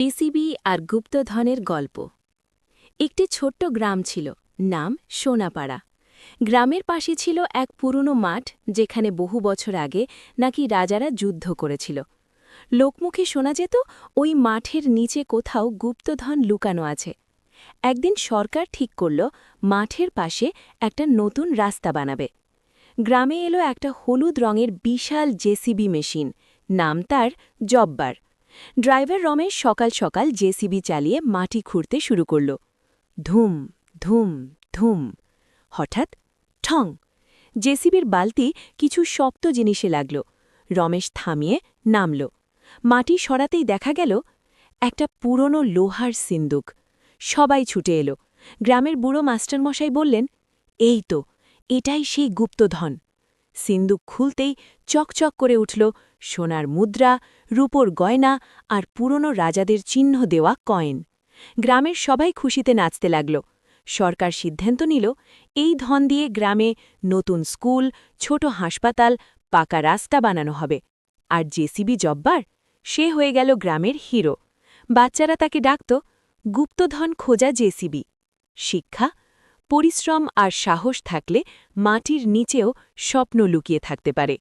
TCB আর গুপ্তধনের গল্প। একটি ছোট্ট গ্রাম ছিল, নাম সোনাপাড়া। গ্রামের পাশে ছিল এক পুরনো মাঠ, যেখানে বহু বছর আগে নাকি রাজারা যুদ্ধ করেছিল। লোকমুখে শোনা যেত ওই মাঠের নিচে কোথাও গুপ্তধন লুকানো আছে। একদিন সরকার ঠিক করল মাঠের পাশে একটা নতুন রাস্তা বানাবে। গ্রামে এলো একটা হলুদ রঙের বিশাল জেসিবি মেশিন, নাম তার জব্বার। ড্রাইভার রমেশ সকাল সকাল জেসিবি চালিয়ে মাটি খুঁড়তে শুরু করল। ধুম ধুম ধুম। হঠাৎ ঠং! জেসিবির বালতি কিছু শক্ত জিনিসে লাগল। রমেশ থামিয়ে নামল। মাটি সরাতেই দেখা গেল একটা পুরনো লোহার সিন্দুক। সবাই ছুটে এলো। গ্রামের বুড়ো মাস্টারমশাই বললেন, এই তো, এটাই সেই গুপ্তধন। সিন্দুক খুলতেই চকচক করে উঠল সোনার মুদ্রা, রূপোর গয়না আর পুরনো রাজাদের চিহ্ন দেওয়া কয়েন। গ্রামের সবাই খুশিতে নাচতে লাগল। সরকার সিদ্ধান্ত নিল এই ধন দিয়ে গ্রামে নতুন স্কুল, ছোট হাসপাতাল, পাকা রাস্তা বানানো হবে। আর জেসিবি জব্বার, সে হয়ে গেল গ্রামের হিরো। বাচ্চারা তাকে ডাকত গুপ্তধন খোঁজা জেসিবি। শিক্ষা, পরিশ্রম আর সাহস থাকলে মাটির নিচেও স্বপ্ন লুকিয়ে থাকতে পারে।